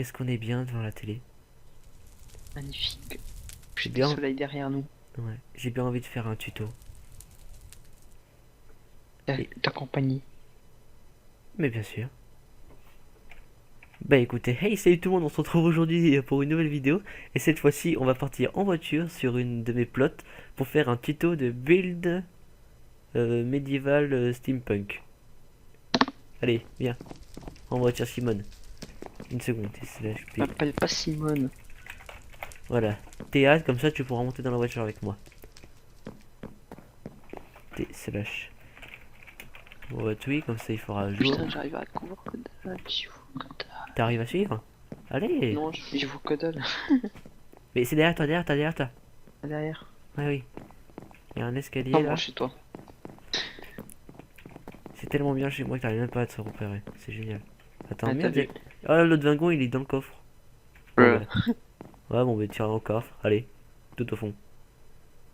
qu'est-ce qu'on est bien devant la télé. Magnifique. J'ai J'ai du bien, soleil derrière nous. ouais, j'ai bien envie de faire un tuto. Et, Ta compagnie. mais bien sûr. Bah écoutez, hey salut tout le monde, on se retrouve aujourd'hui pour une nouvelle vidéo. Et cette fois-ci, on va partir en voiture sur une de mes plots pour faire un tuto de build médiéval steampunk. Allez, viens, en voiture Simone. Une seconde, Je m'appelle pas Simone. Voilà, Théa, comme ça tu pourras monter dans la voiture avec moi. T slash. Bon bah oui, comme ça il fera jour. Putain, j'arrive à couvrir que dalle. J'y vois que dalle. T'arrives à suivre? Allez. Non, j'y vois que dalle. Mais c'est derrière toi, derrière toi, derrière toi. Derrière. Ouais, oui. Il y a un escalier Non, bon, là. chez toi. C'est tellement bien chez moi que t'arrives même pas à te repérer. C'est génial. Attends, Ah, t'as merde. vu. Ah, l'autre wagon il est dans le coffre. Bon bah. Ouais, bon bah, tire dans le coffre. Allez. Tout au fond.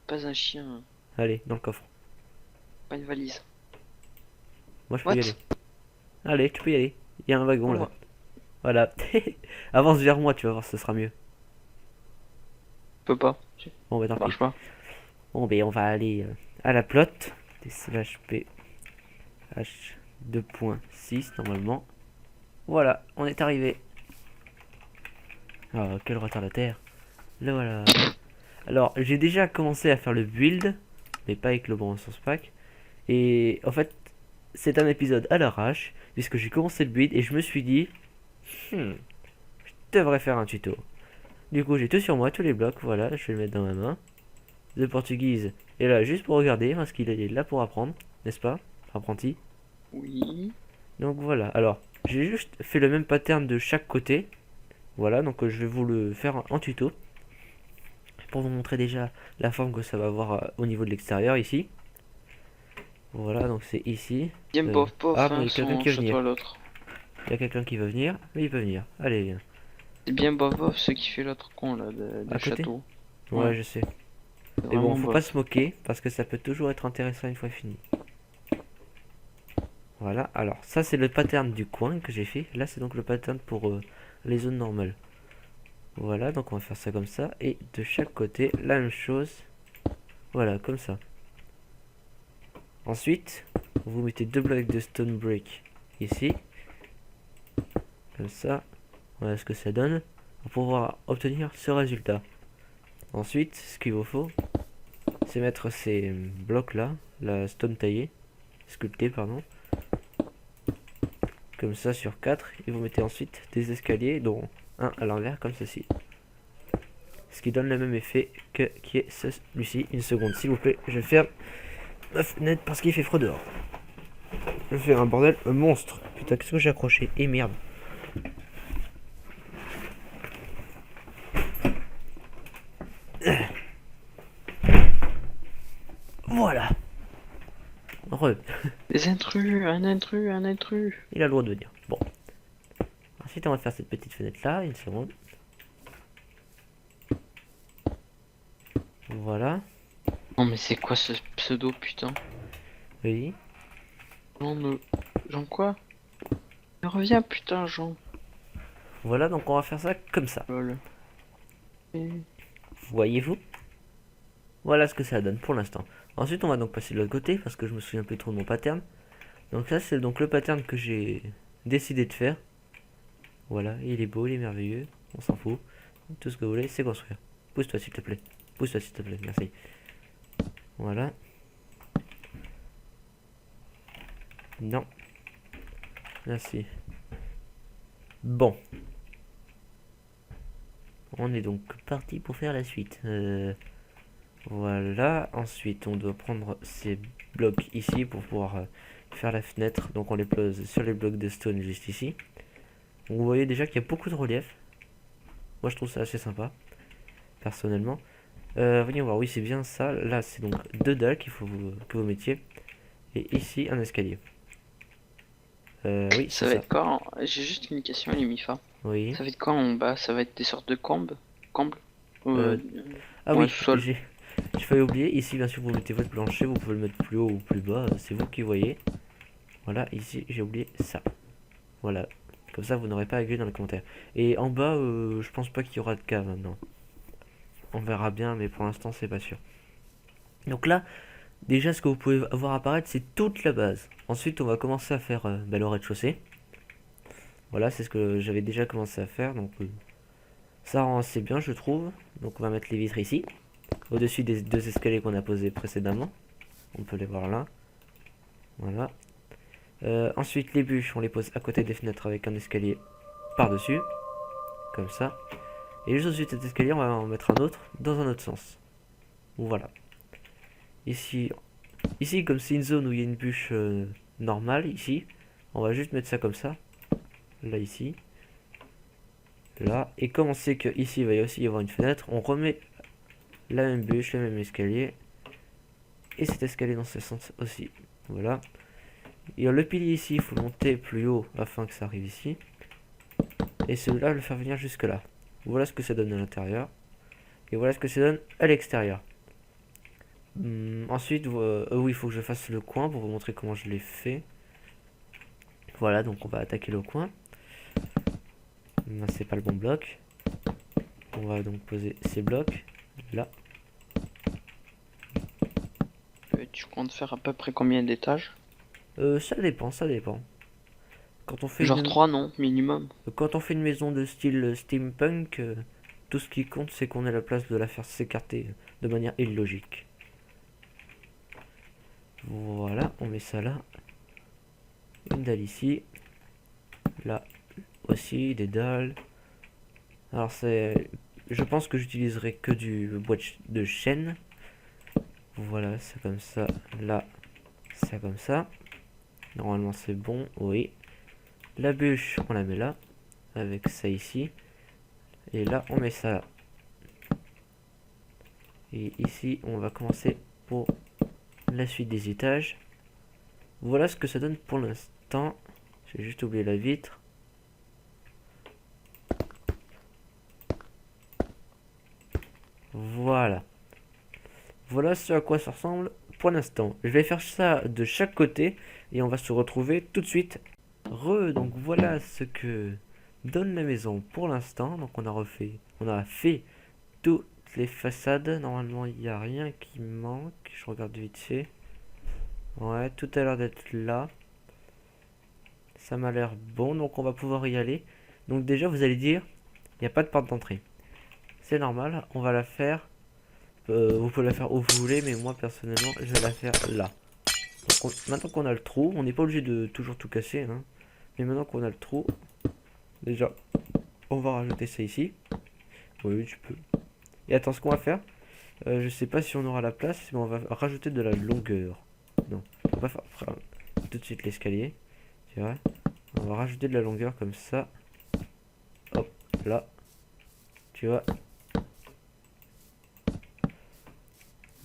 Pas un chien. Allez, dans le coffre. Pas une valise. Moi je peux What? y aller. Allez, tu peux y aller. Il y a un wagon là. Oh, Voilà. Avance vers moi, tu vas voir, ce sera mieux. je peux pas. Bon bah, tant Ça pis. marche pas. Bon bah, on va aller à la plotte. Slash P H 2.6 normalement. Voilà, on est arrivé. Ah, quel retardataire. Là voilà. Alors, j'ai déjà commencé à faire le build, mais pas avec le bon source pack. Et en fait, c'est un épisode à l'arrache, puisque j'ai commencé le build et je me suis dit, je devrais faire un tuto. Du coup, j'ai tout sur moi, tous les blocs, voilà, je vais le mettre dans ma main. De portugise est là juste pour regarder, parce qu'il est là pour apprendre, n'est-ce pas, apprenti? Oui. Donc voilà, alors, j'ai juste fait le même pattern de chaque côté. Voilà, donc je vais vous le faire en tuto. Pour vous montrer déjà la forme que ça va avoir au niveau de l'extérieur ici. Voilà, donc c'est ici. Bien bof Ah bof, bon, il y hein, a quelqu'un son qui veut venir. château à l'autre. Il y a quelqu'un qui veut venir, mais il peut venir. Allez, viens. C'est bien bof bof ce qui fait l'autre con là, À de côté? château. Ouais, Ouais, je sais. c'est Mais bon, vraiment faut pas bof. se moquer, parce que ça peut toujours être intéressant une fois fini. Voilà, alors ça c'est le pattern du coin que j'ai fait. Là c'est donc le pattern pour les zones normales. Voilà, donc on va faire ça comme ça. Et de chaque côté, la même chose. Voilà, comme ça. Ensuite, vous mettez deux blocs de stone brick ici. Comme ça. Voilà ce que ça donne. Pour pouvoir obtenir ce résultat. Ensuite, ce qu'il vous faut, c'est mettre ces blocs là, la stone taillée, sculptée pardon. Comme ça sur 4. Et vous mettez ensuite des escaliers, dont un à l'envers comme ceci. Ce qui donne le même effet que qui est celui-ci. Une seconde s'il vous plaît, je ferme ma fenêtre parce qu'il fait froid dehors. Je vais faire un bordel monstre. Putain, qu'est-ce que j'ai accroché? Et merde. Voilà. Re. Des intrus, un intrus, un intrus. Il a le droit de venir. Bon. Ensuite, on va faire cette petite fenêtre là. Une seconde. Voilà. Oh mais c'est quoi ce pseudo putain? Oui. Jean quoi? Reviens putain Jean. Voilà, donc on va faire ça comme ça. Lol. Et... Voyez-vous? Voilà ce que ça donne pour l'instant. Ensuite, on va donc passer de l'autre côté parce que je me souviens plus trop de mon pattern. Donc ça, c'est donc le pattern que j'ai décidé de faire. Voilà, il est beau, il est merveilleux. On s'en fout. Tout ce que vous voulez, c'est construire. Pousse-toi s'il te plaît. Pousse-toi s'il te plaît, merci. Voilà. Non. Merci. Bon. On est donc parti pour faire la suite. Voilà. Ensuite, on doit prendre ces blocs ici pour pouvoir faire la fenêtre. Donc on les pose sur les blocs de stone juste ici. Donc, vous voyez déjà qu'il y a beaucoup de relief. Moi je trouve ça assez sympa. Personnellement. Voyons voir, oui c'est bien ça. Là c'est donc deux dalles qu'il faut que vous mettiez. Et ici un escalier. Oui, Ça c'est va ça. être quoi? J'ai juste une question, Limifa. Oui. Ça va être quoi en bas? Ça va être des sortes de combles? Combles? Ah Ouais, oui, sous-sol. j'ai failli oublier. Ici, bien sûr, vous mettez votre plancher. Vous pouvez le mettre plus haut ou plus bas. C'est vous qui voyez. Voilà, ici, j'ai oublié ça. Voilà, Comme ça, vous n'aurez pas à gueuler dans les commentaires. Et en bas, je pense pas qu'il y aura de cas maintenant. On verra bien, mais pour l'instant, c'est pas sûr. Donc là, déjà, ce que vous pouvez voir apparaître, c'est toute la base. Ensuite, on va commencer à faire le rez-de-chaussée. Voilà, c'est ce que j'avais déjà commencé à faire. Donc, ça rend assez bien, je trouve. Donc, on va mettre les vitres ici, au-dessus des deux escaliers qu'on a posés précédemment. On peut les voir là. Voilà. Ensuite, les bûches, on les pose à côté des fenêtres avec un escalier par-dessus. Comme ça. Et juste au-dessus de cet escalier, on va en mettre un autre dans un autre sens. Voilà. Ici, comme c'est une zone où il y a une bûche normale, ici, on va juste mettre ça comme ça. Là, ici. Là. Et comme on sait que ici il va aussi y avoir une fenêtre, on remet la même bûche, le même escalier. Et cet escalier dans ce sens aussi. Voilà. Et le pilier ici, il faut le monter plus haut afin que ça arrive ici. Et celui-là, le faire venir jusque là. Voilà ce que ça donne à l'intérieur. Et voilà ce que ça donne à l'extérieur. Ensuite, oui, il faut que je fasse le coin pour vous montrer comment je l'ai fait. Voilà, donc on va attaquer le coin. C'est pas le bon bloc. On va donc poser ces blocs là. Tu comptes faire à peu près combien d'étages? Ça dépend, ça dépend. Quand on fait Genre 3 non, minimum. quand on fait une maison de style steampunk, tout ce qui compte c'est qu'on ait la place de la faire s'écarter de manière illogique. Voilà, on met ça là. Une dalle ici. Là aussi, des dalles. Alors c'est... Je pense que j'utiliserai que du bois de chêne. Voilà, c'est comme ça. Là, c'est comme ça. Normalement c'est bon, oui. La bûche, on la met là. Avec ça ici. Et là, on met ça là. Et ici, on va commencer pour la suite des étages. Voilà ce que ça donne pour l'instant. J'ai juste oublié la vitre. Voilà. Voilà ce à quoi ça ressemble pour l'instant. Je vais faire ça de chaque côté et on va se retrouver tout de suite. Donc voilà ce que donne la maison pour l'instant. Donc on a fait toutes les façades. Normalement il n'y a rien qui manque. Je regarde vite fait. Ouais, tout a l'air d'être là. Ça m'a l'air bon, donc on va pouvoir y aller. Donc déjà vous allez dire, il n'y a pas de porte d'entrée. C'est normal, on va la faire. Vous pouvez la faire où vous voulez, mais moi personnellement, je vais la faire là. Donc, maintenant qu'on a le trou, on n'est pas obligé de toujours tout casser, hein. Mais maintenant qu'on a le trou, déjà, on va rajouter ça ici. Oui, tu peux. Et attends, ce qu'on va faire, je sais pas si on aura la place, mais on va rajouter de la longueur. Non, on va faire tout de suite l'escalier. Tu vois, on va rajouter de la longueur comme ça. Hop, là. Tu vois.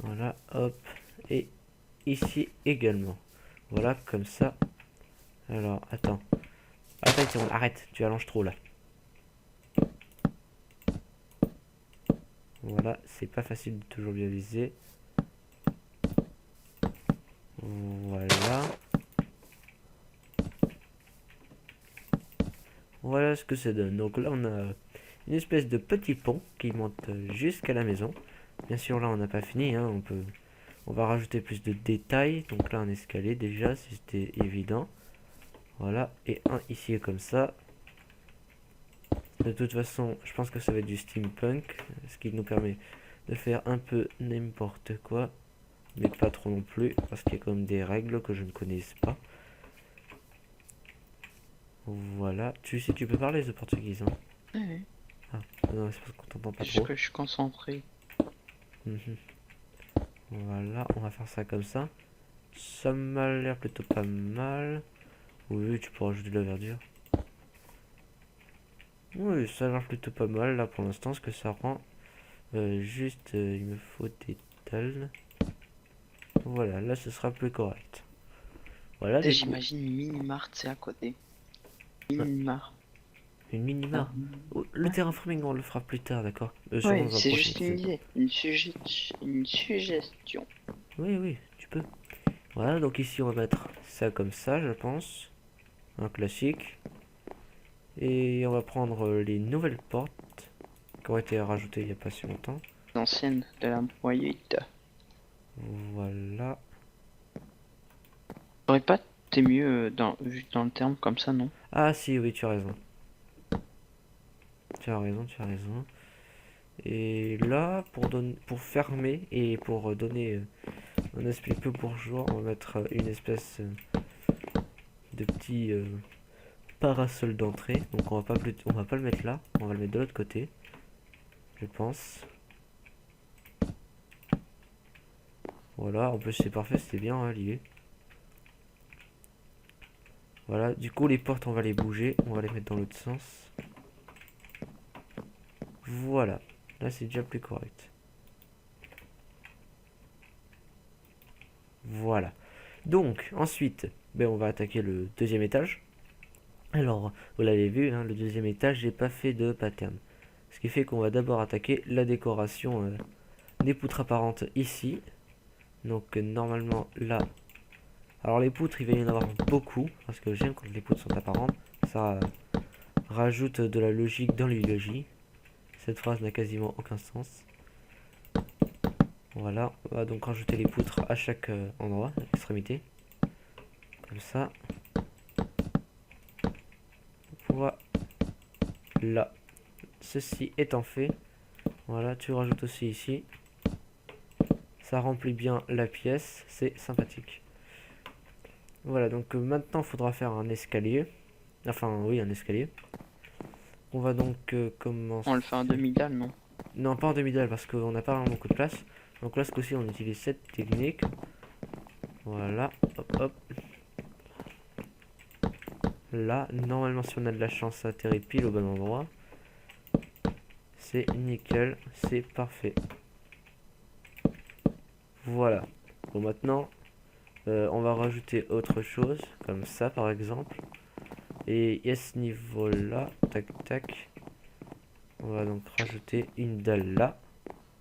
Voilà, hop. Et ici également. Voilà, comme ça. Alors, attends. Attends une seconde, arrête, tu allonges trop là. Voilà, c'est pas facile de toujours bien viser. Voilà. Voilà ce que ça donne. Donc là, on a une espèce de petit pont qui monte jusqu'à la maison. Bien sûr, là, on n'a pas fini, hein. On va rajouter plus de détails. Donc là, un escalier déjà, si c'était évident. Voilà, et un ici comme ça. De toute façon, je pense que ça va être du steampunk, ce qui nous permet de faire un peu n'importe quoi, mais pas trop non plus, parce qu'il y a quand même des règles que je ne connais pas. Voilà, tu sais, tu peux parler de portugais, hein? Ouais. Ah, non, c'est parce qu'on t'entend pas Juste trop. que je suis concentré. Mhm. Voilà, on va faire ça comme ça. Ça m'a l'air plutôt pas mal. Oui, tu peux rajouter de la verdure. Oui, ça a l'air plutôt pas mal là pour l'instant, ce que ça rend. Juste, il me faut des dalles. Voilà, là ce sera plus correct. Voilà, du coup, J'imagine une mini-mart, c'est à côté. Ouais. Mini-mart. une mini-mare. Oh, le terraforming, on le fera plus tard, d'accord? Sur Ouais, dans un c'est prochain juste une épisode. idée. Une suggestion. Oui, oui, tu peux. Voilà, donc ici on va mettre ça comme ça, je pense. Un classique. Et on va prendre les nouvelles portes qui ont été rajoutées il n'y a pas si longtemps. L'ancienne de la moyette. Voilà. J'aurais pas été mieux vu dans le terme comme ça, non? Ah si, oui, tu as raison. Tu as raison, tu as raison. Et là, pour fermer et pour donner un aspect peu bourgeois, on va mettre une espèce de petit parasol d'entrée. Donc on va pas le mettre là, on va le mettre de l'autre côté, je pense. Voilà, en plus c'est parfait, c'était bien hein, lié. Voilà, du coup les portes on va les bouger, on va les mettre dans l'autre sens. Voilà, là c'est déjà plus correct. Voilà. Donc ensuite, ben, on va attaquer le deuxième étage. Alors, vous l'avez vu, hein, le deuxième étage, j'ai pas fait de pattern. Ce qui fait qu'on va d'abord attaquer la décoration des poutres apparentes ici. Donc normalement là. Alors les poutres, il va y en avoir beaucoup, parce que j'aime quand les poutres sont apparentes. Ça rajoute de la logique dans l'illogie. Cette phrase n'a quasiment aucun sens. Voilà, on va donc rajouter les poutres à chaque endroit, extrémité. Comme ça. Voilà. Ceci étant fait, voilà, tu rajoutes aussi ici. Ça remplit bien la pièce, c'est sympathique. Voilà, donc maintenant il faudra faire un escalier. Enfin, oui, un escalier. On va donc commencer. On le fait en demi-dalle, non? Non, pas en demi-dalle parce qu'on n'a pas vraiment beaucoup de place. Donc là, ce coup-ci, on utilise cette technique. Voilà, hop, hop. Là, normalement, si on a de la chance, ça atterrit pile au bon endroit. C'est nickel, c'est parfait. Voilà. Bon, maintenant, on va rajouter autre chose, comme ça par exemple. Et à ce niveau-là, tac tac, on va donc rajouter une dalle là.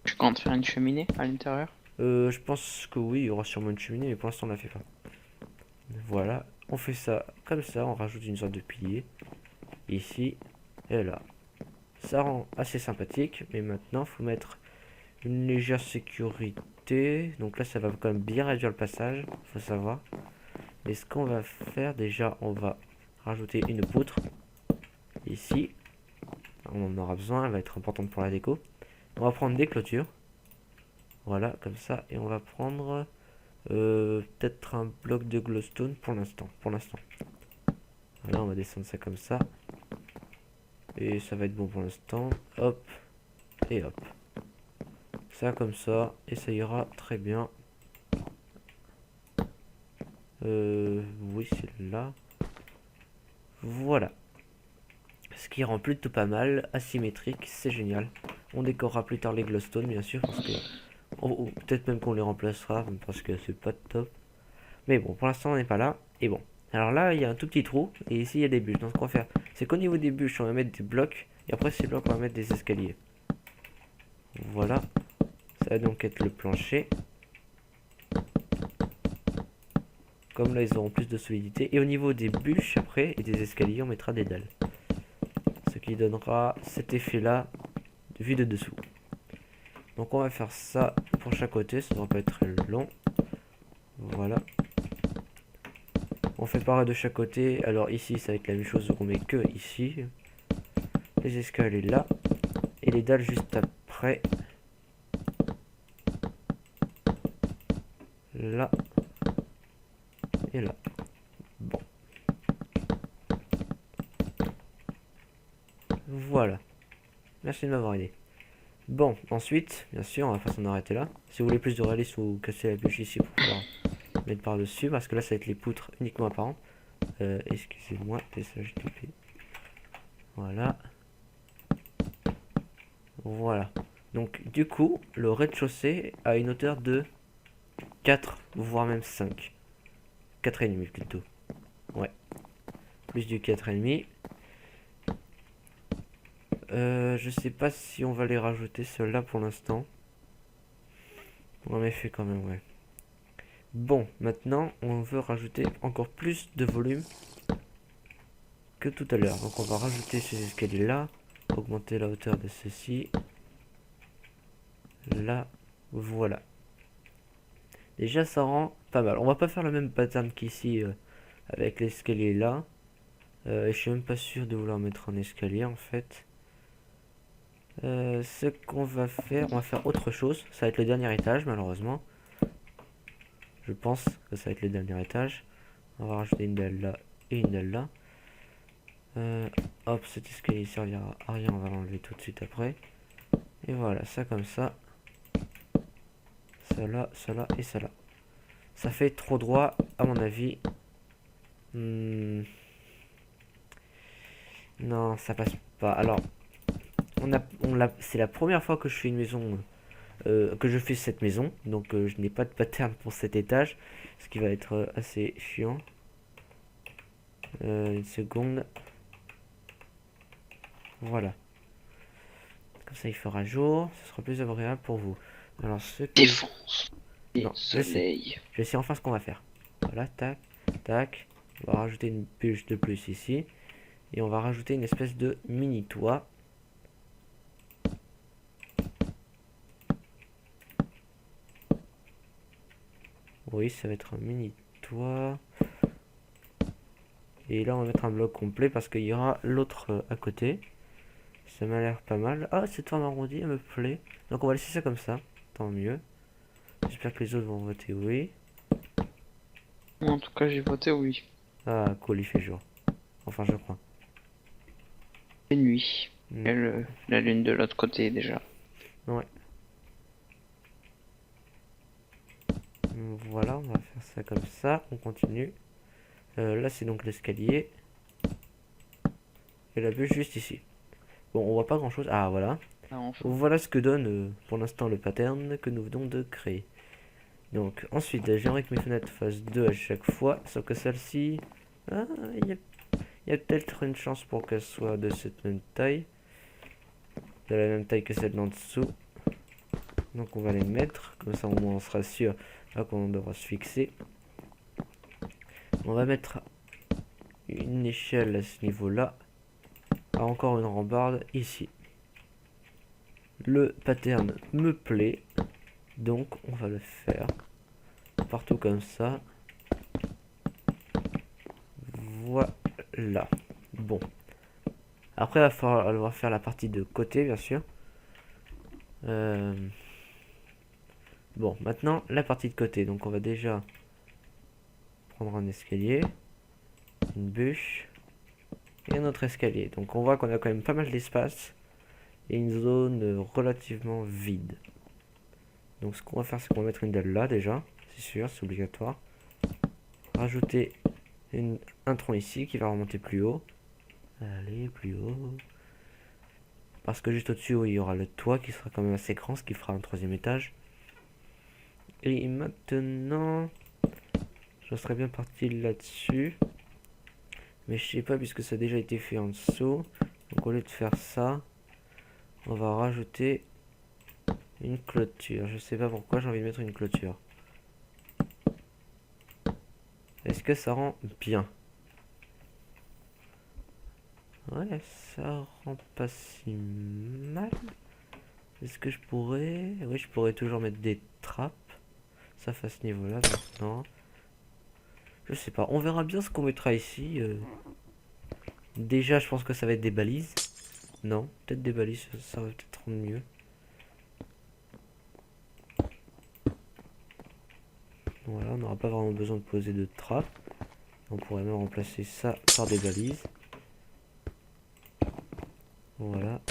Tu comptes faire une cheminée à l'intérieur? Je pense que oui, il y aura sûrement une cheminée, mais pour l'instant on la fait pas. Voilà, on fait ça comme ça, on rajoute une sorte de pilier. Ici et là. Ça rend assez sympathique, mais maintenant il faut mettre une légère sécurité. Donc là ça va quand même bien réduire le passage, faut savoir. Et ce qu'on va faire déjà, on va rajouter une poutre ici. On en aura besoin, elle va être importante pour la déco. On va prendre des clôtures. Voilà, comme ça. Et on va prendre peut-être un bloc de glowstone pour l'instant. Voilà, on va descendre ça comme ça. Et ça va être bon pour l'instant. Hop. Et hop. Ça comme ça. Et ça ira très bien. Oui, c'est là. Voilà. Ce qui rend plutôt pas mal. Asymétrique, c'est génial. On décorera plus tard les glowstone, bien sûr. Parce que peut-être même qu'on les remplacera. Parce que c'est pas top. Mais bon, pour l'instant, on n'est pas là. Et bon. Alors là, il y a un tout petit trou. Et ici, il y a des bûches. Donc, ce qu'on va faire, c'est qu'au niveau des bûches, on va mettre des blocs. Et après, ces blocs, on va mettre des escaliers. Voilà. Ça va donc être le plancher. Comme là, ils auront plus de solidité. Et au niveau des bûches, après, et des escaliers, on mettra des dalles. Ce qui donnera cet effet-là, vu de dessous. Donc, on va faire ça pour chaque côté. Ça ne va pas être très long. Voilà. On fait pareil de chaque côté. Alors ici, ça va être la même chose. On met que ici. Les escaliers là. Et les dalles juste après. Là. Et là. Bon. Voilà. Merci de m'avoir aidé. Bon, ensuite, bien sûr, on va pas s'en arrêter là. Si vous voulez plus de réalisme, vous cassez la bûche ici pour pouvoir mettre par-dessus. Parce que là, ça va être les poutres uniquement apparentes. Excusez-moi, TSHTP. Voilà. Voilà. Donc, du coup, le rez-de-chaussée a une hauteur de 4, voire même 5. 4,5 plutôt. Ouais. Plus du 4,5. Je sais pas si on va les rajouter ceux-là pour l'instant. En effet, quand même, ouais. Bon, maintenant, on veut rajouter encore plus de volume. que tout à l'heure. Donc on va rajouter ces escaliers là, augmenter la hauteur de ceci. Là, voilà. Déjà ça rend pas mal. On va pas faire le même pattern qu'ici avec l'escalier là. Je suis même pas sûr de vouloir mettre un escalier en fait. Ce qu'on va faire, on va faire autre chose. Ça va être le dernier étage malheureusement. Je pense que ça va être le dernier étage. On va rajouter une dalle là et une dalle là. Hop, cet escalier servira à rien, on va l'enlever tout de suite après. Et voilà, ça comme ça. Ça là et ça là. Ça fait trop droit à mon avis. Non, ça passe pas. Alors, c'est la première fois que je fais une maison, que je fais cette maison. Donc je n'ai pas de pattern pour cet étage. Ce qui va être assez chiant. Une seconde. Voilà. Comme ça il fera jour. Ce sera plus agréable pour vous. Alors ce que... Défense. Et Non, soleil. je sais enfin ce qu'on va faire. Voilà, tac, tac. On va rajouter une bûche de plus ici. Et on va rajouter une espèce de mini toit. Oui, ça va être un mini toit. Et là, on va mettre un bloc complet parce qu'il y aura l'autre à côté. Ça m'a l'air pas mal. Ah, cette forme arrondie, elle me plaît. Donc on va laisser ça comme ça. Tant mieux. J'espère que les autres vont voter oui. En tout cas, j'ai voté oui. Ah, cool, il fait jour. Enfin, je crois. Et nuit. Mm. Et la lune de l'autre côté déjà. Ouais. Voilà, on va faire ça comme ça. On continue. Là, c'est donc l'escalier. Et la bûche juste ici. Bon, on voit pas grand chose. Ah, voilà. Ah, enfin. Voilà ce que donne pour l'instant le pattern que nous venons de créer. Donc, ensuite, j'aimerais que mes fenêtres fassent 2 à chaque fois. Sauf que celle-ci. Ah, il y a peut-être une chance pour qu'elle soit de cette même taille. De la même taille que celle d'en dessous. Donc, on va les mettre. Comme ça, au moins, on sera sûr là qu'on devra se fixer. On va mettre une échelle à ce niveau-là. Encore une rambarde ici. Le pattern me plaît. Donc, on va le faire partout comme ça. Voilà. Bon. Après, il va falloir faire la partie de côté, bien sûr. Bon, maintenant, la partie de côté. Donc, on va déjà prendre un escalier, une bûche et un autre escalier. Donc, on voit qu'on a quand même pas mal d'espace et une zone relativement vide. Donc, ce qu'on va faire, c'est qu'on va mettre une dalle là, déjà. C'est sûr, c'est obligatoire. Rajouter un tronc ici qui va remonter plus haut. Allez, plus haut. Parce que juste au-dessus, il y aura le toit qui sera quand même assez grand, ce qui fera un troisième étage. Et maintenant, je serais bien parti là-dessus. Mais je sais pas, puisque ça a déjà été fait en dessous. Donc au lieu de faire ça, on va rajouter une clôture. Je sais pas pourquoi j'ai envie de mettre une clôture. Est-ce que ça rend bien? Ouais, ça rend pas si mal. Est-ce que je pourrais... Oui, je pourrais toujours mettre des trappes. Ça fait à ce niveau-là maintenant. Je sais pas, on verra bien ce qu'on mettra ici. Déjà, je pense que ça va être des balises. Non, peut-être des balises, ça va peut-être rendre mieux. Voilà, on n'aura pas vraiment besoin de poser de trappes. On pourrait même remplacer ça par des balises. Voilà.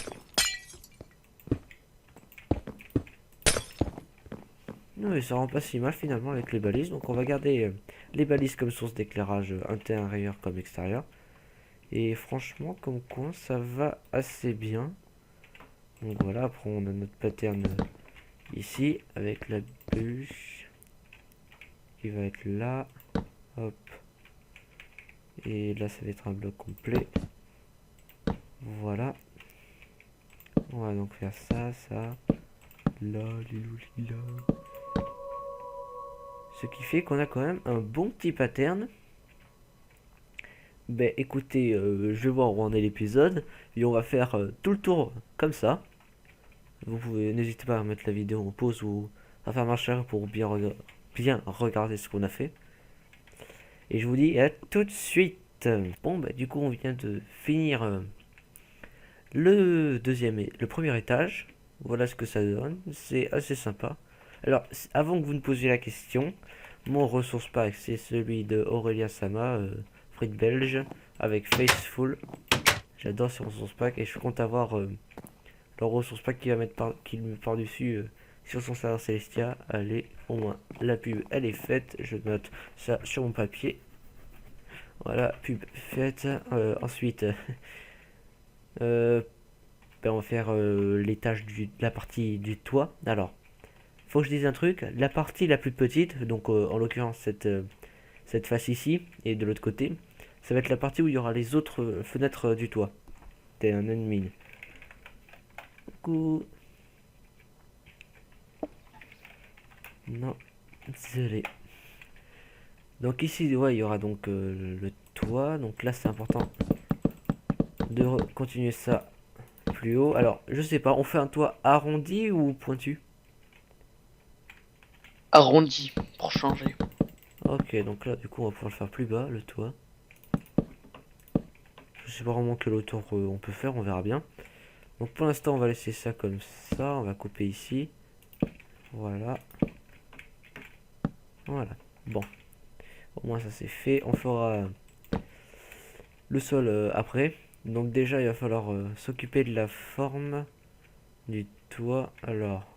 Non mais ça rend pas si mal finalement avec les balises. Donc on va garder les balises comme source d'éclairage intérieur comme extérieur. Et franchement comme coin ça va assez bien. Donc voilà, après on a notre pattern ici avec la bûche qui va être là. Hop. Et là ça va être un bloc complet. Voilà. On va donc faire ça, ça. Là, là. Ce qui fait qu'on a quand même un bon petit pattern. Ben écoutez, je vais voir où en est l'épisode et on va faire tout le tour comme ça. Vous pouvez, n'hésitez pas à mettre la vidéo en pause ou à faire marche arrière pour bien regarder ce qu'on a fait. Et je vous dis à tout de suite. Bon, bah du coup, on vient de finir le premier étage. Voilà ce que ça donne. C'est assez sympa. Alors, avant que vous ne posiez la question, mon ressource pack, c'est celui de Aurelia Sama, Frit Belge, avec Faceful. J'adore ces ressources pack et je compte avoir le ressource pack qui me par-dessus sur son serveur Celestia. Allez, au moins, la pub, elle est faite. Je note ça sur mon papier. Voilà, pub faite. Ensuite, euh, ben, on va faire l'étage la partie du toit. Alors, faut que je dise un truc. La partie la plus petite, donc en l'occurrence cette face ici, et de l'autre côté, ça va être la partie où il y aura les autres fenêtres du toit. T'es un ennemi. Coucou. Non, désolé. Donc ici, ouais, il y aura donc le toit. Donc là, c'est important de continuer ça plus haut. Alors, je sais pas, on fait un toit arrondi ou pointu? Arrondi pour changer. Ok, donc là, du coup, on va pouvoir le faire plus bas, le toit. Je sais pas vraiment quelle hauteur on peut faire, on verra bien. Donc pour l'instant, on va laisser ça comme ça. On va couper ici. Voilà. Voilà. Bon, au moins ça c'est fait. On fera le sol après. Donc déjà, il va falloir s'occuper de la forme du toit. Alors,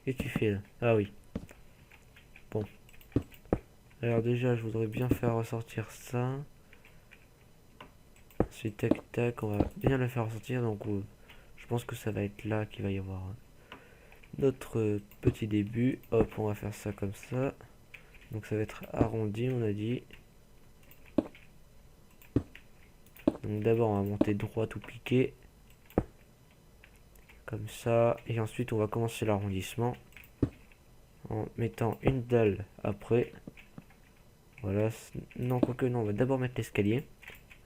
qu'est-ce que tu fais là? Ah oui. Bon. Alors déjà, je voudrais bien faire ressortir ça. Ensuite, tac tac, on va bien le faire ressortir. Donc, je pense que ça va être là qu'il va y avoir notre petit début. Hop, on va faire ça comme ça. Donc ça va être arrondi, on a dit. Donc d'abord, on va monter droit tout piqué. Comme ça. Et ensuite, on va commencer l'arrondissement. En mettant une dalle après. Voilà. Non, quoique non, on va d'abord mettre l'escalier.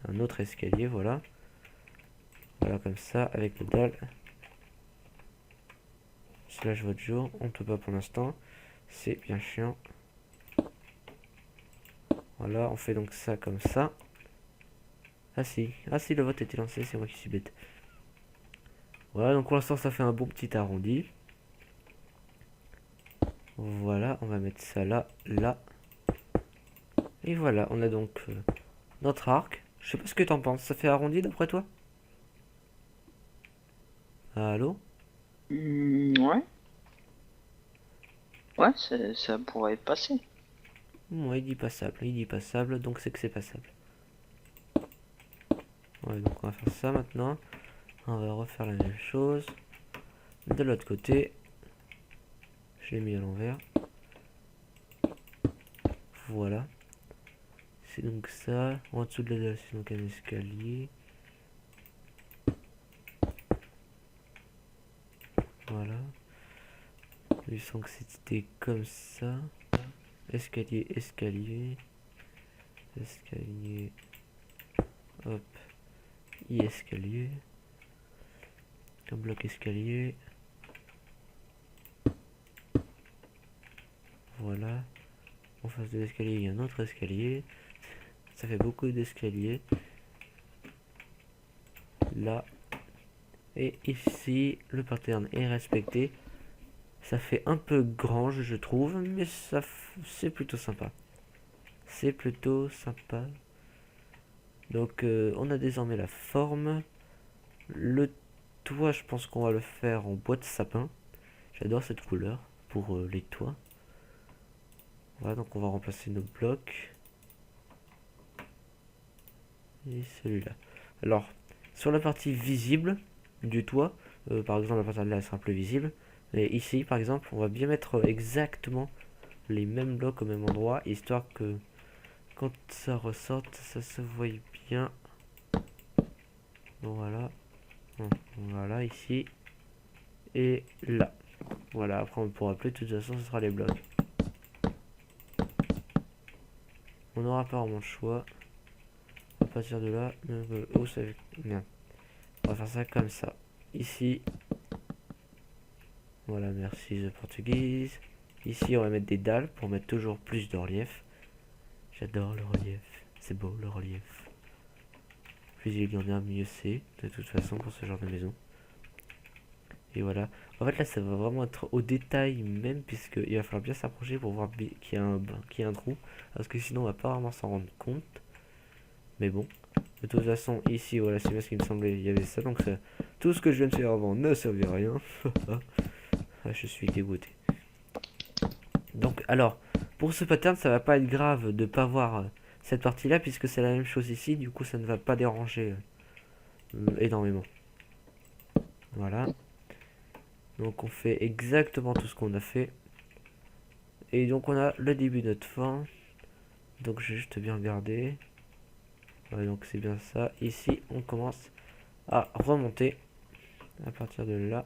Un autre escalier, voilà. Voilà, comme ça, avec les dalles. Slash votre jour. On ne peut pas pour l'instant. C'est bien chiant. Voilà, on fait donc ça comme ça. Ah si, le vote était lancé, c'est moi qui suis bête. Voilà, donc pour l'instant ça fait un bon petit arrondi. Voilà, on va mettre ça là, là. Et voilà, on a donc notre arc. Je sais pas ce que t'en penses, ça fait arrondi d'après toi? Allô? Ouais, ouais, ça pourrait passer. Ouais, il dit passable, donc c'est que c'est passable. Ouais, donc on va faire ça maintenant. On va refaire la même chose. De l'autre côté, je l'ai mis à l'envers. Voilà. C'est donc ça. En dessous de la dalle, c'est donc un escalier. Voilà. Je sens que c'était comme ça. Escalier, escalier. Escalier. Hop. Escalier. Un bloc escalier. Voilà. En face de l'escalier, il y a un autre escalier. Ça fait beaucoup d'escaliers. Là. Et ici, le pattern est respecté. Ça fait un peu grand, je trouve, mais c'est plutôt sympa. C'est plutôt sympa. Donc, on a désormais la forme. Le toit, je pense qu'on va le faire en bois de sapin. J'adore cette couleur pour les toits. Voilà, donc on va remplacer nos blocs. Et celui-là. Alors, sur la partie visible du toit, par exemple, la partie là sera plus visible. Mais ici, par exemple, on va bien mettre exactement les mêmes blocs au même endroit, histoire que quand ça ressorte, ça se voit bien. Voilà. Voilà, ici. Et là. Voilà, après on ne pourra plus, de toute façon, ce sera les blocs. On n'aura pas vraiment le choix. partir de là, où ça... Merde. On va faire ça comme ça. Ici. Voilà, merci the portugise. Ici, on va mettre des dalles pour mettre toujours plus de relief. J'adore le relief. C'est beau le relief. Plus il y en a, mieux c'est. De toute façon, pour ce genre de maison. Et voilà. En fait, là, ça va vraiment être au détail même, puisque il va falloir bien s'approcher pour voir qu'il y a un trou. Parce que sinon, on va pas vraiment s'en rendre compte. Mais bon. De toute façon, ici, voilà, c'est bien ce qu'il me semblait. Il y avait ça. Donc, tout ce que je viens de faire avant ne servait à rien. Ah, je suis dégoûté. Donc, alors, pour ce pattern, ça va pas être grave de pas voir cette partie-là, puisque c'est la même chose ici. Du coup, ça ne va pas déranger énormément. Voilà. Donc, on fait exactement tout ce qu'on a fait. Et donc, on a le début de notre fin. Donc, je vais juste bien regarder. Ouais, donc, c'est bien ça. Ici, on commence à remonter à partir de là.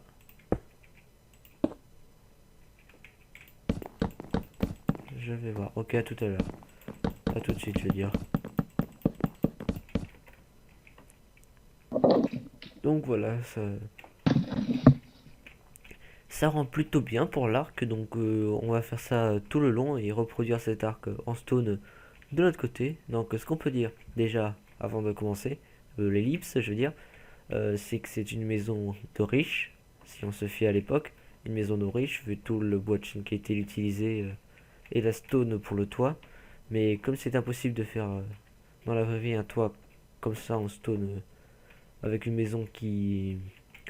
Je vais voir. Ok, à tout à l'heure. À tout de suite, je veux dire. Donc voilà, ça rend plutôt bien pour l'arc. Donc on va faire ça tout le long et reproduire cet arc en stone de l'autre côté. Donc ce qu'on peut dire déjà avant de commencer, l'ellipse, je veux dire, c'est que c'est une maison de riche, si on se fie à l'époque. Une maison de riche, vu tout le bois de chêne qui a été utilisé et la stone pour le toit. Mais comme c'est impossible de faire dans la vraie vie un toit comme ça en stone avec une maison qui,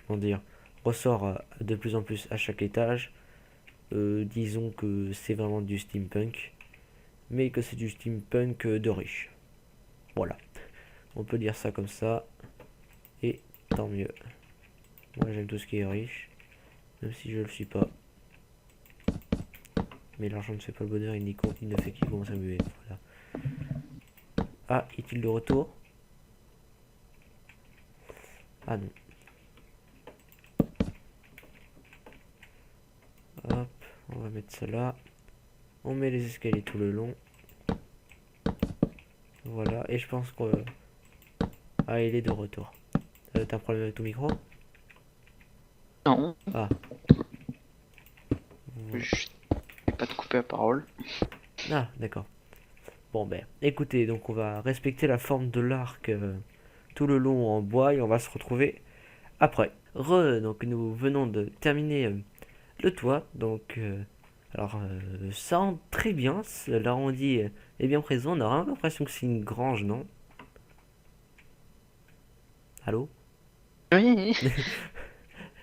comment dire, ressort de plus en plus à chaque étage, disons que c'est vraiment du steampunk, mais que c'est du steampunk de riche. Voilà, on peut dire ça comme ça, et tant mieux. Moi j'aime tout ce qui est riche, même si je le suis pas. Mais l'argent ne fait pas le bonheur, il ne fait qu'il commence à muer. Voilà. Ah, est-il de retour? Ah non. Hop, on va mettre ça là. On met les escaliers tout le long. Voilà, et je pense que... Ah, il est de retour. T'as un problème avec ton micro? Non, Ah. je vais pas te couper la parole. Ah, d'accord. Bon, ben, écoutez, donc on va respecter la forme de l'arc tout le long en bois et on va se retrouver après. Donc nous venons de terminer le toit, donc... alors, ça rend très bien, l'arrondi est bien présent, on aura l'impression que c'est une grange, non? Allô? Oui.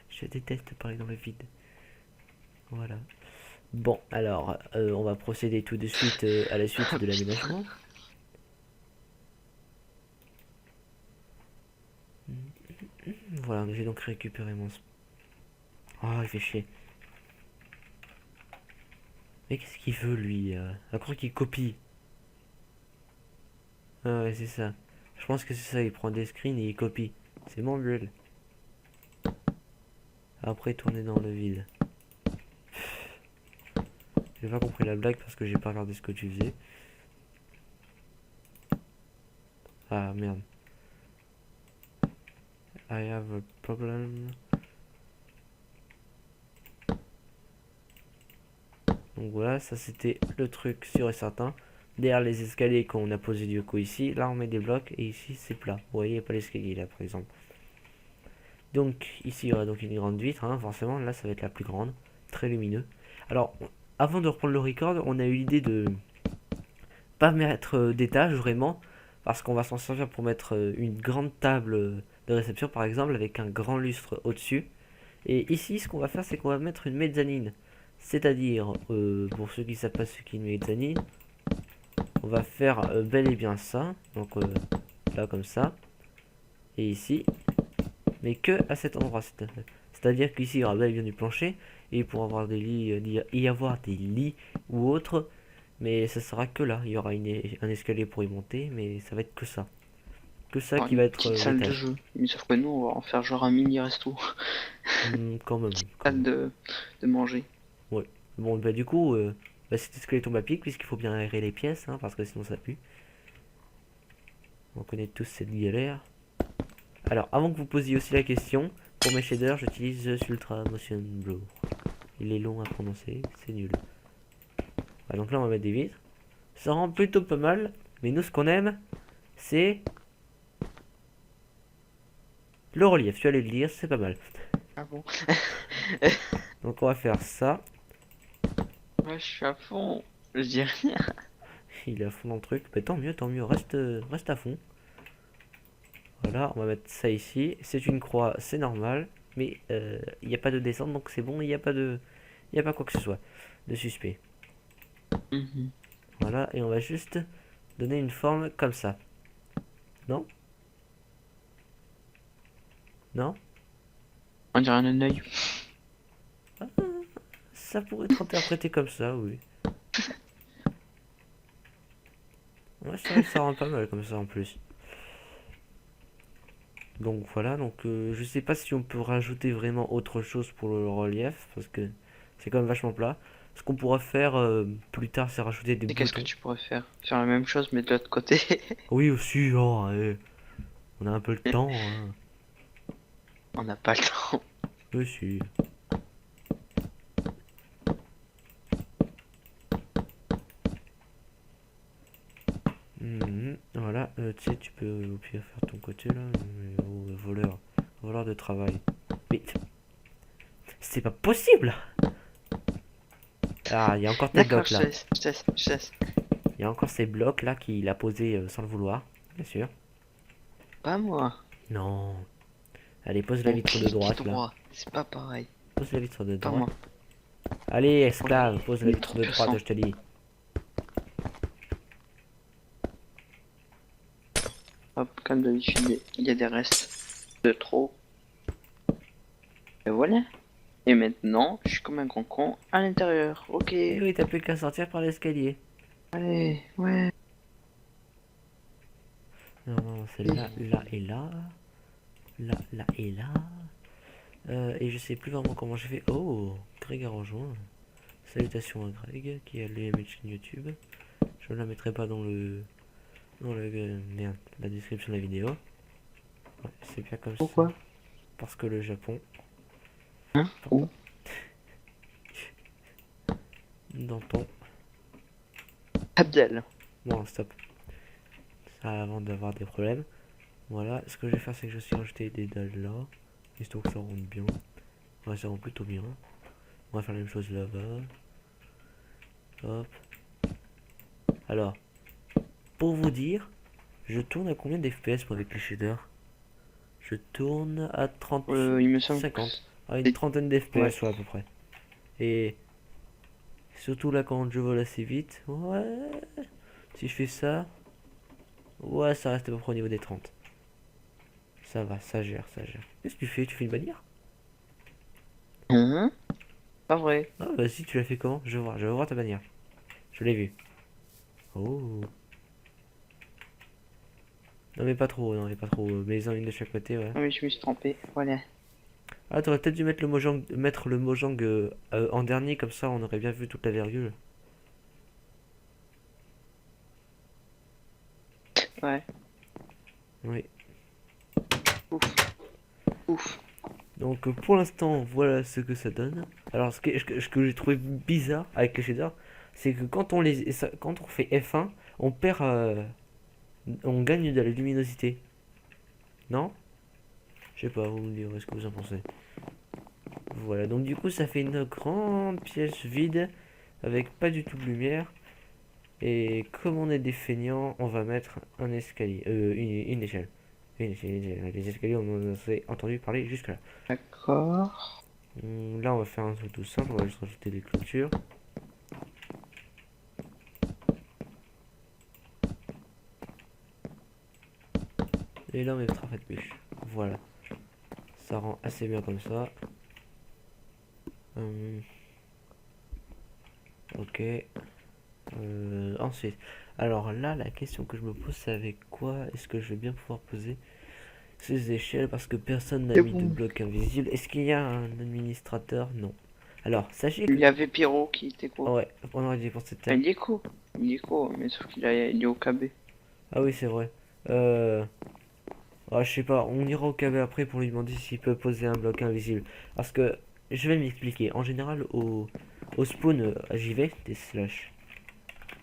Je déteste parler dans le vide. Voilà. Bon, alors, on va procéder tout de suite à la suite de l'aménagement. Voilà, j'ai donc récupéré mon... Oh, il fait chier. Mais qu'est-ce qu'il veut, lui à croire qu'il copie. Ah ouais, c'est ça. Je pense que c'est ça, il prend des screens et il copie. C'est mon gueule. Après, tourner dans le vide. J'ai pas compris la blague parce que j'ai pas regardé ce que tu faisais. Ah, merde. I have a problem. Donc voilà, ça c'était le truc sûr et certain. Derrière les escaliers qu'on a posé du coup ici, là on met des blocs et ici c'est plat. Vous voyez, il n'y a pas l'escalier là par exemple. Donc ici il y aura donc une grande vitre, hein, forcément, là ça va être la plus grande, très lumineux. Alors, avant de reprendre le record, on a eu l'idée de pas mettre d'étage vraiment, parce qu'on va s'en servir pour mettre une grande table de réception par exemple, avec un grand lustre au-dessus. Et ici, ce qu'on va faire, c'est qu'on va mettre une mezzanine. C'est-à-dire, pour ceux qui ne savent pas ce qu'est une mezzanine, on va faire bel et bien ça. Donc là, comme ça. Et ici. Mais que à cet endroit. C'est-à-dire qu'ici, il y aura bel et bien du plancher. Et pour avoir des lits, y avoir des lits ou autres. Mais ça sera que là. Il y aura un escalier pour y monter. Mais ça va être que ça. Que ça Alors, qui va une être petite salle de l'étage. jeu. Mais sauf que nous, on va en faire genre un mini resto. Quand même. Quand Salle même. de manger. Ouais. Bon, bah du coup, cet escalier tombe à pic puisqu'il faut bien aérer les pièces, hein, parce que sinon ça pue. On connaît tous cette galère. Alors, avant que vous posiez aussi la question, pour mes shaders, j'utilise Ultra Motion Blur. Il est long à prononcer, c'est nul. Ouais, donc là, on va mettre des vitres. Ça rend plutôt pas mal, mais nous, ce qu'on aime, c'est le relief. Tu allais le dire, c'est pas mal. Ah bon? Donc, on va faire ça. Ouais, je suis à fond. Je dis rien. Il est à fond dans le truc. Mais tant mieux, reste à fond. Voilà, on va mettre ça ici. C'est une croix, c'est normal. Mais il n'y a pas de descente, donc c'est bon, il n'y a pas de. Il n'y a pas quoi que ce soit de suspect. Mhm. Voilà, et on va juste donner une forme comme ça. Non? Non? On dirait un œil. Ça pourrait être interprété comme ça, oui. Ouais, c'est vrai que ça rend pas mal comme ça en plus. Donc voilà, donc je sais pas si on peut rajouter vraiment autre chose pour le relief, parce que c'est quand même vachement plat. Ce qu'on pourra faire plus tard, c'est rajouter des Et qu'est-ce que boutons. tu pourrais faire? Faire la même chose mais de l'autre côté. Oui, aussi, oh, on a un peu le temps, hein. On n'a pas le temps. Oui, si. Voilà, tu sais, tu peux au pire faire ton côté là, mais, oh, voleur de travail. Mais c'est pas possible! Ah, il y a encore tes D'accord, blocs je te là. laisse, je te laisse, je te laisse. Il y a encore ces blocs là qu'il a posés sans le vouloir, bien sûr. Pas moi. Non. Allez, pose la Mon vitre de pied droite là. droit, c'est pas pareil. Pose la vitre de Pas droite. moi. Allez, Oh là, esclave, pose la il est vitre trop de droite, puissant. je te dis. Hop, comme d'habitude, il y a des restes de trop. Et voilà. Et maintenant, je suis comme un grand con à l'intérieur. Ok. Et oui, t'as plus qu'à sortir par l'escalier. Allez, ouais. Non, non, c'est là, là et là. Là, là et là. Et je sais plus vraiment comment j'ai fait. Oh, Greg a rejoint. Salutations à Greg qui a lui une chaîne YouTube. Je ne la mettrai pas dans merde, la description de la vidéo. Ouais, c'est bien comme ça. Pourquoi? Parce que le Japon. Hein? Où? Danton. Abdel. Bon, stop. Ça avant d'avoir des problèmes. Voilà, ce que je vais faire, c'est que je suis rajouter des dalles là. Histoire que ça rentre bien. Ouais, ça rentre plutôt bien. On va faire la même chose là-bas. Hop. Alors, pour vous dire, je tourne à combien d'FPS avec les shaders? Je tourne à 30, Il me semble que 50. À une c'est... trentaine Ouais. d'FPS, ouais, à peu près. Et surtout là, quand je vole assez vite, ouais. Si je fais ça, ouais, ça reste à peu près au niveau des 30. Ça va, ça gère, ça gère. Qu'est-ce que tu fais? Tu fais une bannière? Hein? Pas vrai. Ah, bah si, tu l'as fait comment? Je veux voir ta bannière. Je l'ai vu. Oh. Non mais pas trop. Mets-en une de chaque côté, ouais. Ah mais je me suis trompé. Voilà. Ah, t'aurais peut-être dû mettre le Mojang en dernier, comme ça on aurait bien vu toute la virgule. Ouais. Oui. Ouf. Ouf. Donc pour l'instant, voilà ce que ça donne. Alors ce que j'ai trouvé bizarre avec les shaders, c'est que quand on fait F1, on perd, on gagne de la luminosité. Non? Je sais pas, vous me direz ce que vous en pensez. Voilà, donc du coup ça fait une grande pièce vide avec pas du tout de lumière. Et comme on est des feignants, on va mettre un escalier, une échelle. Les escaliers, on en a entendu parler jusque là. D'accord. Là, on va faire un truc tout simple, on va juste rajouter des clôtures. Et là, on mettra de bûche. Voilà. Ça rend assez bien comme ça. Ok. Ensuite, alors là, la question que je me pose, c'est avec quoi est-ce que je vais bien pouvoir poser ces échelles parce que personne n'a C'est mis de bon. bloc invisible. Est-ce qu'il y a un administrateur? Non. Alors, sachez que. Il y avait Pyro qui était Oh quoi? ouais, on aurait dû penser Ah, ça. il est co. Il est co, mais sauf qu'il est au KB. Ah oui, c'est vrai. Ah, je sais pas, on ira au KB après pour lui demander s'il peut poser un bloc invisible. Parce que, je vais m'expliquer. En général, au spawn, j'y vais, des slash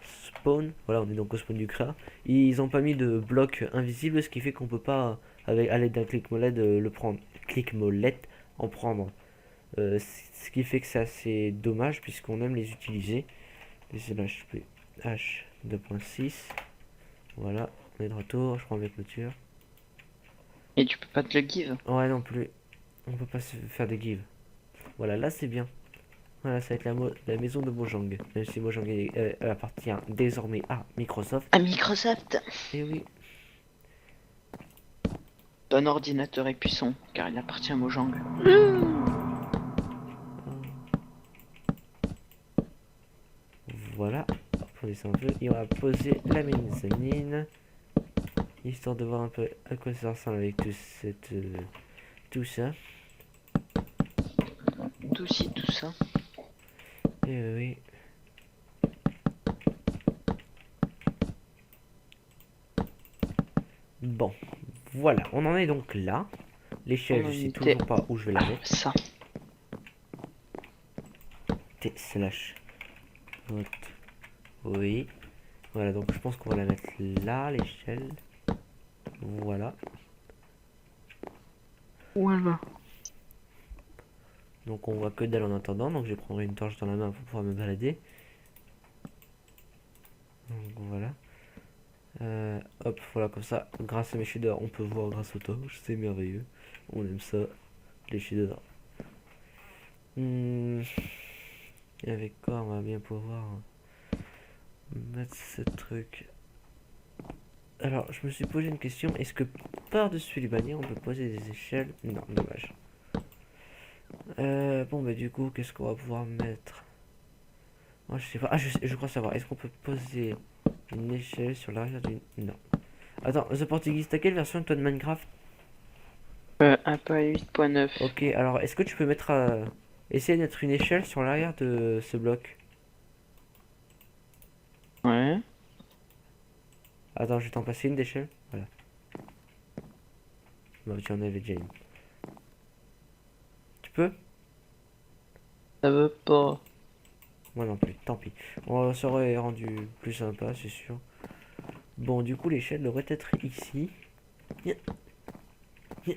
spawn, voilà, on est donc au spawn du créa. Ils ont pas mis de bloc invisible, ce qui fait qu'on peut pas, avec, à l'aide d'un clic molette, le prendre. Clic molette, en prendre. Ce qui fait que c'est assez dommage, puisqu'on aime les utiliser. Les slash h 2.6. Voilà, on est de retour, je prends mes clôtures. Et tu peux pas te le give. Ouais, non plus. On peut pas se faire des gives. Voilà, là c'est bien. Voilà, ça va être la maison de Mojang. Même si Mojang appartient désormais à Microsoft. À Microsoft. Et oui. Ton ordinateur est puissant, car il appartient à Mojang. Voilà. On descend un peu. Et on va poser la mezzanine. Histoire de voir un peu à quoi ça ressemble avec tout ça. Tout ci, tout ça. Et oui. Bon. Voilà. On en est donc là. L'échelle, On en je sais était toujours pas où je vais la mettre. ça. T slash. Note. Oui. Voilà, donc je pense qu'on va la mettre là, l'échelle. Voilà. Voilà. Donc on voit que dalle en attendant. Donc je prendrai une torche dans la main pour pouvoir me balader. Donc voilà. Hop, voilà, comme ça, grâce à mes shaders, on peut voir grâce aux torches. C'est merveilleux. On aime ça, les shaders. Et avec quoi on va bien pouvoir mettre ce truc. Alors, je me suis posé une question. Est-ce que par-dessus les bannières, on peut poser des échelles? Non, dommage. Bon, bah du coup, qu'est-ce qu'on va pouvoir mettre? Moi, je sais pas. Ah, je crois savoir. Est-ce qu'on peut poser une échelle sur l'arrière d'une... Non. Attends, The Portuguese, t'as quelle version toi de Minecraft? 1.8.9. Ok, alors est-ce que tu peux mettre... essayer de mettre une échelle sur l'arrière de ce bloc? Ouais. Attends, je vais t'en passer une d'échelle. Voilà. Bah, tu en avais déjà une. Tu peux? Ça veut pas. Moi non plus, tant pis. On serait rendu plus sympa, c'est sûr. Bon, du coup, l'échelle devrait être ici. Nya, nya.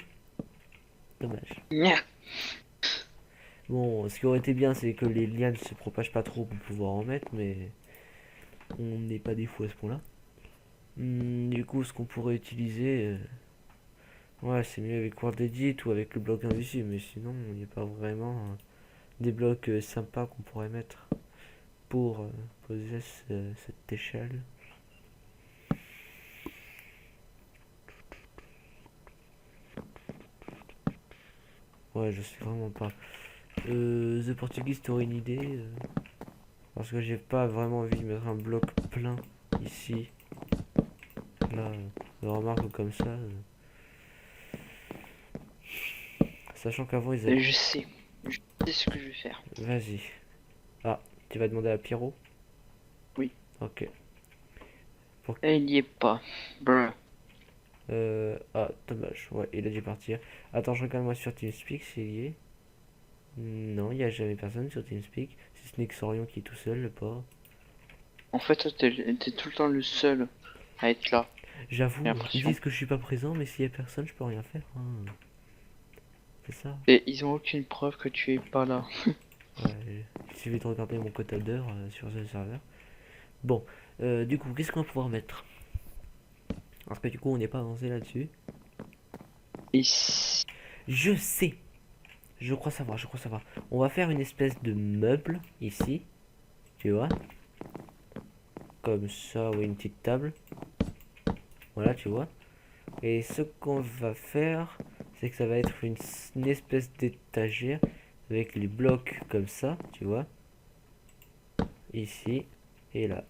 Dommage. Nya. Bon, ce qui aurait été bien, c'est que les lianes se propagent pas trop pour pouvoir en mettre, mais on n'est pas des fous à ce point-là. Du coup, ce qu'on pourrait utiliser, ouais, c'est mieux avec World Edit ou avec le bloc invisible, mais sinon, il n'y a pas vraiment des blocs sympas qu'on pourrait mettre pour poser cette échelle. Ouais, je sais vraiment pas. The Portuguese, t'aurais une idée parce que j'ai pas vraiment envie de mettre un bloc plein ici. Là, remarque comme ça. Sachant qu'avant ils avaient... Je sais. Je sais ce que je vais faire. Vas-y. Ah, tu vas demander à Pierrot? Oui. Ok. Et il y est pas. Bruh. Ah, dommage. Ouais, il a dû partir. Attends, je regarde moi sur TeamSpeak s'il y est. Non, il n'y a jamais personne sur TeamSpeak. C'est Snake Sorion qui est tout seul, le pauvre. En fait, toi, t'es tout le temps le seul à être là. J'avoue, J'ai ils l'impression. disent que je suis pas présent, mais s'il y a personne, je peux rien faire, hein. C'est ça. Et ils ont aucune preuve que tu es pas là. Ouais, il suffit de regarder mon quota d'heures sur ce serveur. Bon, du coup, qu'est-ce qu'on va pouvoir mettre? Parce que du coup, on n'est pas avancé là-dessus. Et si- Je sais. Je crois savoir, je crois savoir. On va faire une espèce de meuble ici. Tu vois? Comme ça, ou une petite table. Voilà, tu vois. Et ce qu'on va faire, c'est que ça va être une espèce d'étagère avec les blocs comme ça, tu vois. Ici et là.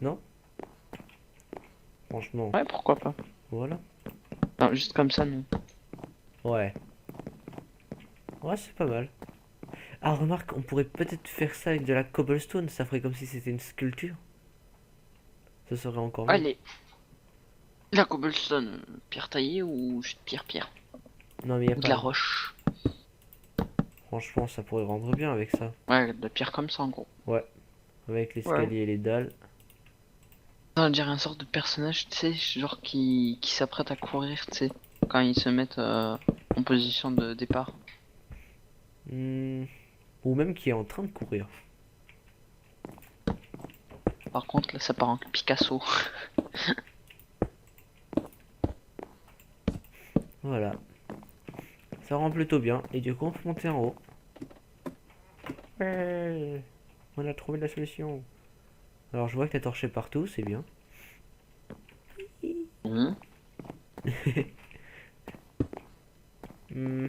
Non? Franchement, Ouais, pourquoi pas. voilà. Non, juste comme ça, non. Ouais. Ouais, c'est pas mal. Ah, remarque, on pourrait peut-être faire ça avec de la cobblestone. Ça ferait comme si c'était une sculpture. Ce serait encore mieux. Allez, la cobblestone, pierre taillée ou juste pierre? Non, mais y a Ou de la pas. roche? Franchement, ça pourrait rendre bien avec ça. Ouais, de la pierre comme ça en gros. Ouais, avec Ouais. l'escalier et les dalles. On dirait un sorte de personnage, tu sais, genre qui s'apprête à courir, tu sais, quand ils se mettent en position de départ. Hmm, Ou même qui est en train de courir. Par contre, là, ça part en Picasso. Voilà. Ça rend plutôt bien. Et du coup, on peut monter en haut. Ouais, on a trouvé la solution. Alors, je vois que t'as torché partout, c'est bien. Mhm. Hmm,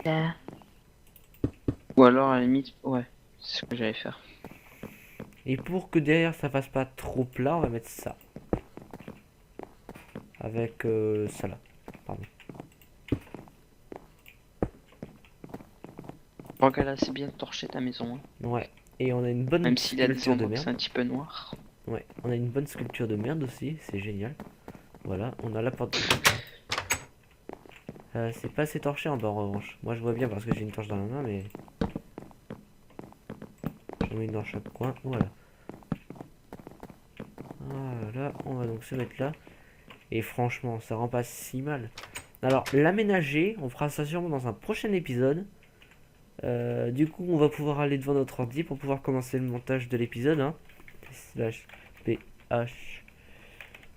Ou alors, à la limite, ouais, c'est ce que j'allais faire. Et pour que derrière ça fasse pas trop plat, on va mettre ça. Avec ça là. Pardon. Regarde, là, c'est bien torché ta maison, hein. Ouais. Et on a une bonne Même s'il y a des sculpture de endroits où c'est merde. un petit peu noir. Ouais, on a une bonne sculpture de merde aussi, c'est génial. Voilà, on a la porte. C'est pas assez torché en bas en revanche. Moi je vois bien parce que j'ai une torche dans la main, mais j'en mets une dans chaque coin. Voilà. Voilà, on va donc se mettre là. Et franchement, ça rend pas si mal. Alors, l'aménager, on fera ça sûrement dans un prochain épisode. Du coup, on va pouvoir aller devant notre ordi pour pouvoir commencer le montage de l'épisode. Hein. Slash PH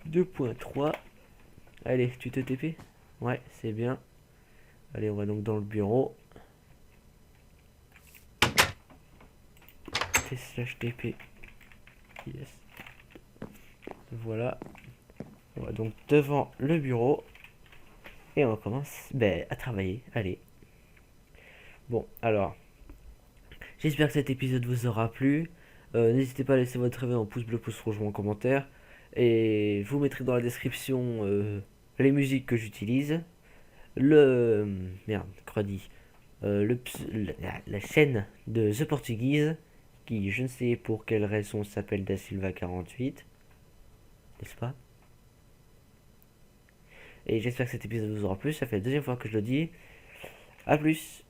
2.3. Allez, tu te TP? Ouais, c'est bien. Allez, on va donc dans le bureau. T slash TP. Yes. Voilà. On va donc devant le bureau. Et on commence à travailler. Allez. Bon, alors. J'espère que cet épisode vous aura plu. N'hésitez pas à laisser votre avis en pouce bleu, pouce rouge ou en commentaire. Et je vous mettrai dans la description les musiques que j'utilise. Le. Merde, cruddy. La chaîne de The Portuguese. Qui, je ne sais pour quelle raison, s'appelle Da Silva 48. N'est-ce pas? Et j'espère que cet épisode vous aura plu. Ça fait la deuxième fois que je le dis. A plus!